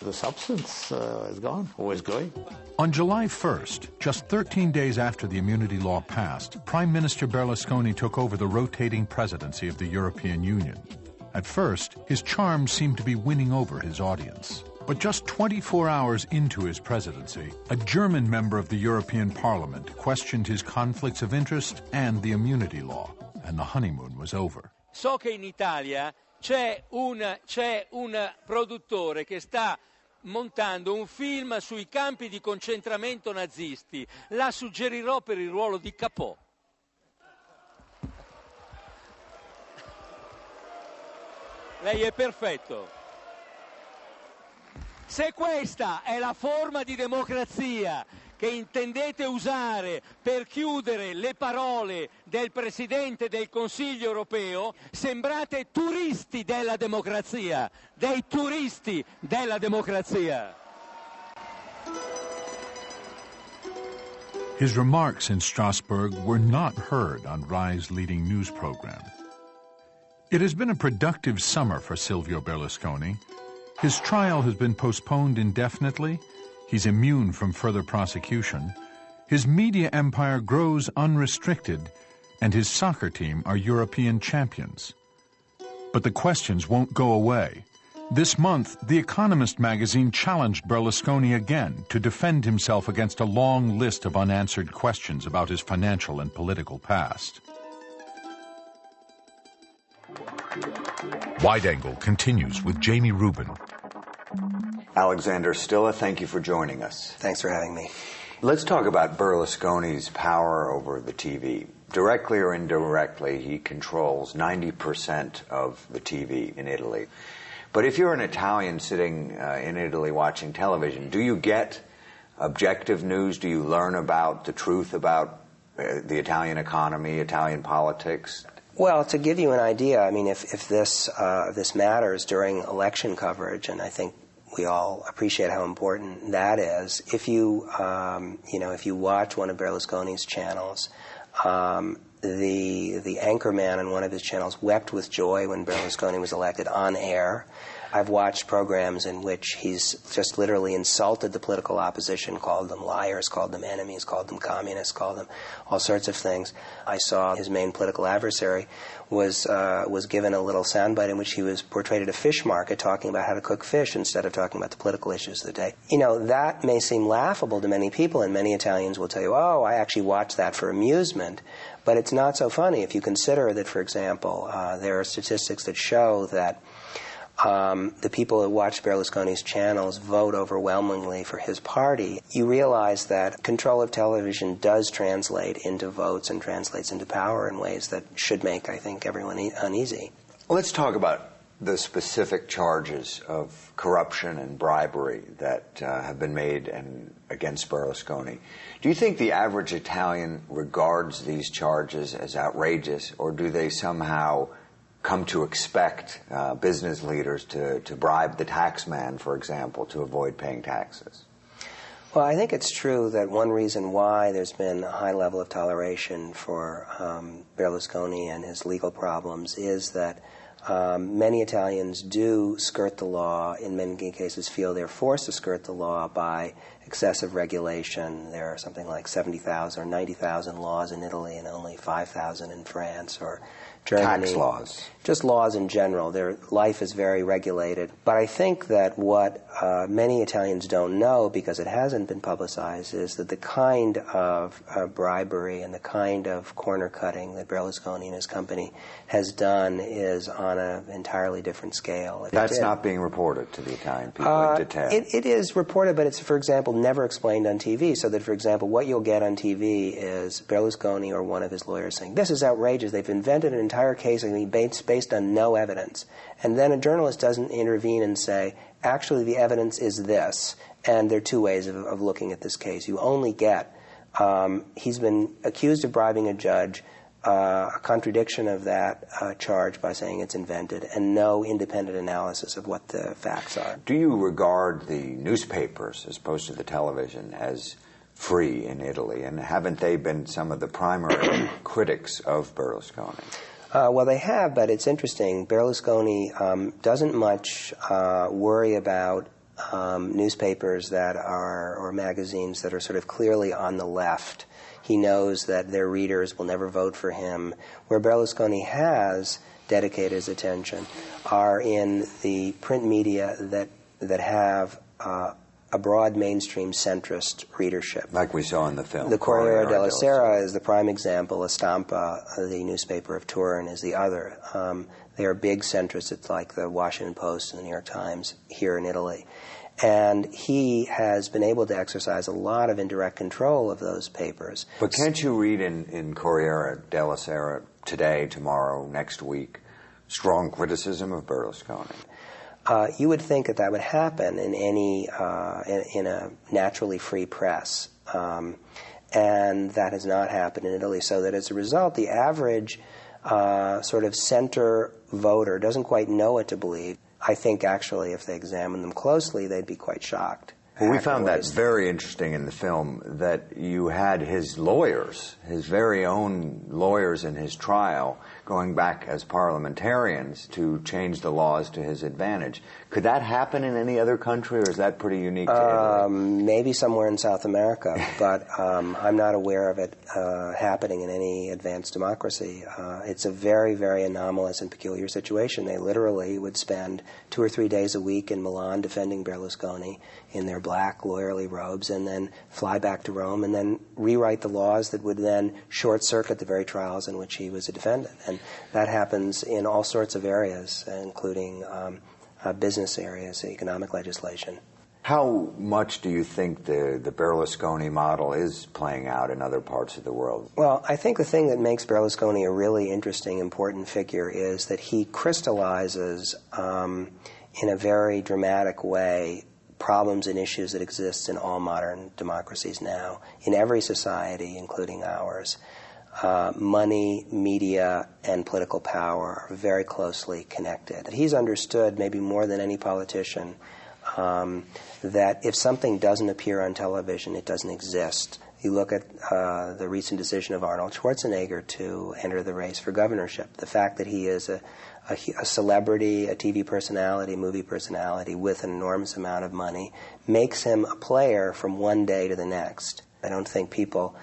The substance is gone, or is going. On July 1st, just 13 days after the immunity law passed, Prime Minister Berlusconi took over the rotating presidency of the European Union. At first, his charm seemed to be winning over his audience. But just 24 hours into his presidency, a German member of the European Parliament questioned his conflicts of interest and the immunity law, and the honeymoon was over. So che in Italia c'è un produttore che sta montando un film sui campi di concentramento nazisti. La suggerirò per il ruolo di Capò. Lei è perfetto. Se questa è la forma di democrazia che intendete usare per chiudere le parole del Presidente del Consiglio europeo, sembrate turisti della democrazia, dei turisti della democrazia. His remarks in Strasbourg were not heard on Rai's leading news program. It has been a productive summer for Silvio Berlusconi. His trial has been postponed indefinitely. He's immune from further prosecution. His media empire grows unrestricted, and his soccer team are European champions. But the questions won't go away. This month, The Economist magazine challenged Berlusconi again to defend himself against a long list of unanswered questions about his financial and political past. Wide Angle continues with Jamie Rubin. Alexander Stilla, thank you for joining us. Thanks for having me. Let's talk about Berlusconi's power over the TV. Directly or indirectly, he controls 90% of the TV in Italy. But if you're an Italian sitting in Italy watching television, do you get objective news? Do you learn about the truth about the Italian economy, Italian politics? Well, to give you an idea, I mean, if this matters during election coverage, and I think we all appreciate how important that is. If you if you watch one of Berlusconi's channels, the anchorman on one of his channels wept with joy when Berlusconi was elected on air. I've watched programs in which he's just literally insulted the political opposition, called them liars, called them enemies, called them communists, called them all sorts of things. I saw his main political adversary was given a little soundbite in which he was portrayed at a fish market talking about how to cook fish instead of talking about the political issues of the day. You know, that may seem laughable to many people, and many Italians will tell you, oh, I actually watched that for amusement. But it's not so funny if you consider that, for example, there are statistics that show that the people that watch Berlusconi's channels vote overwhelmingly for his party. You realize that control of television does translate into votes and translates into power in ways that should make, I think, everyone uneasy. Well, let's talk about the specific charges of corruption and bribery that have been made against Berlusconi. Do you think the average Italian regards these charges as outrageous, or do they somehow come to expect business leaders to bribe the taxman, for example, to avoid paying taxes? Well, I think it's true that one reason why there's been a high level of toleration for Berlusconi and his legal problems is that many Italians do skirt the law, in many cases feel they're forced to skirt the law by excessive regulation. There are something like 70,000 or 90,000 laws in Italy and only 5,000 in France or Germany. Tax laws. Just laws in general. Their life is very regulated. But I think that what many Italians don't know, because it hasn't been publicized, is that the kind of bribery and the kind of corner cutting that Berlusconi and his company has done is on an entirely different scale. That's not being reported to the Italian people in detail. It is reported, but it's, for example, never explained on TV. So that, for example, what you'll get on TV is Berlusconi or one of his lawyers saying, this is outrageous, they've invented an entire case based on no evidence. And then a journalist doesn't intervene and say, actually the evidence is this. And there are two ways of looking at this case. You only get, he's been accused of bribing a judge, a contradiction of that charge by saying it's invented, and no independent analysis of what the facts are. Do you regard the newspapers, as opposed to the television, as free in Italy? And haven't they been some of the primary critics of Berlusconi? Well, they have, but it's interesting. Berlusconi doesn't much worry about newspapers that are, or magazines that are sort of clearly on the left. He knows that their readers will never vote for him. Where Berlusconi has dedicated his attention are in the print media that have a broad mainstream centrist readership. Like we saw in the film. The Corriere della Sera is the prime example. La Stampa, the newspaper of Turin, is the other. They are big centrists. It's like the Washington Post and the New York Times here in Italy. And he has been able to exercise a lot of indirect control of those papers. But can't you read in Corriere della Sera today, tomorrow, next week, strong criticism of Berlusconi? You would think that would happen in any in a naturally free press, and that has not happened in Italy. So that as a result, the average sort of center voter doesn't quite know what to believe. I think actually, if they examine them closely, they'd be quite shocked. Well, we found that very interesting in the film, that you had his lawyers, his very own lawyers in his trial, going back as parliamentarians to change the laws to his advantage. Could that happen in any other country, or is that pretty unique to Italy? Maybe somewhere in South America, but I'm not aware of it happening in any advanced democracy. It's a very, very anomalous and peculiar situation. They literally would spend 2 or 3 days a week in Milan defending Berlusconi in their black lawyerly robes, and then fly back to Rome and then rewrite the laws that would then short-circuit the very trials in which he was a defendant. And that happens in all sorts of areas, including business areas, economic legislation. How much do you think the Berlusconi model is playing out in other parts of the world? Well, I think the thing that makes Berlusconi a really interesting, important figure is that he crystallizes in a very dramatic way problems and issues that exist in all modern democracies now, in every society, including ours. Money, media, and political power are very closely connected. He's understood, maybe more than any politician, that if something doesn't appear on television, it doesn't exist. You look at the recent decision of Arnold Schwarzenegger to enter the race for governorship. The fact that he is a celebrity, a TV personality, movie personality with an enormous amount of money makes him a player from one day to the next. I don't think people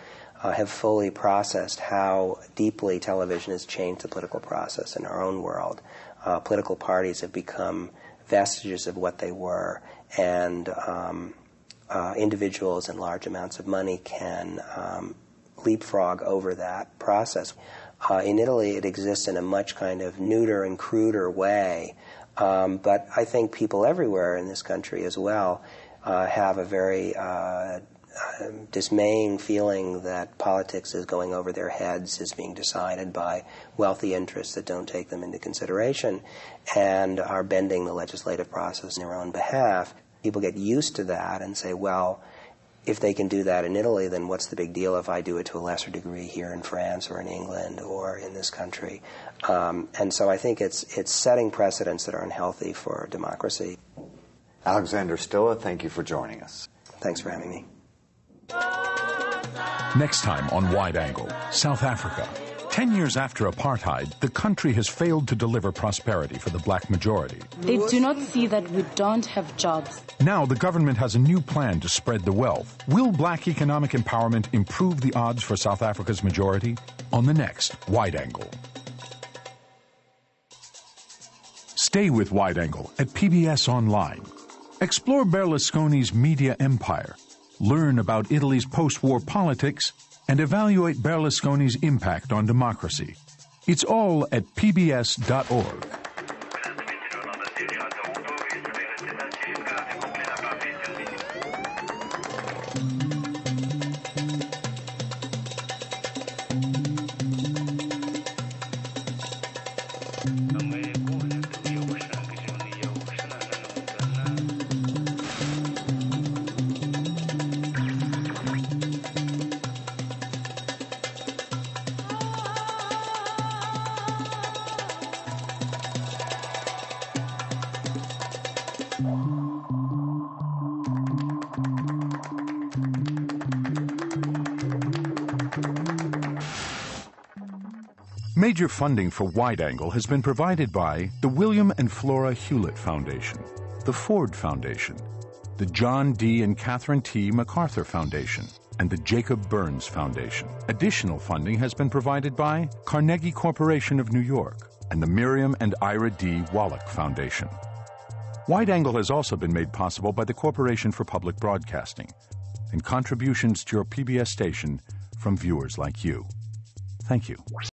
have fully processed how deeply television has changed the political process in our own world. Political parties have become vestiges of what they were, and individuals and large amounts of money can leapfrog over that process. In Italy, it exists in a much kind of neuter and cruder way, but I think people everywhere in this country as well have a very dismaying feeling that politics is going over their heads, is being decided by wealthy interests that don't take them into consideration, and are bending the legislative process in their own behalf. People get used to that and say, well, if they can do that in Italy, then what's the big deal if I do it to a lesser degree here in France or in England or in this country? And so I think it's setting precedents that are unhealthy for democracy. Alexander Stilla, thank you for joining us. Thanks for having me. Next time on Wide Angle, South Africa. 10 years after apartheid, the country has failed to deliver prosperity for the black majority. They do not see that we don't have jobs. Now the government has a new plan to spread the wealth. Will black economic empowerment improve the odds for South Africa's majority? On the next Wide Angle. Stay with Wide Angle at PBS Online. Explore Berlusconi's media empire. Learn about Italy's post-war politics and evaluate Berlusconi's impact on democracy. It's all at pbs.org. Major funding for Wide Angle has been provided by the William and Flora Hewlett Foundation, the Ford Foundation, the John D. and Catherine T. MacArthur Foundation, and the Jacob Burns Foundation. Additional funding has been provided by Carnegie Corporation of New York and the Miriam and Ira D. Wallach Foundation. Wide Angle has also been made possible by the Corporation for Public Broadcasting and contributions to your PBS station from viewers like you. Thank you.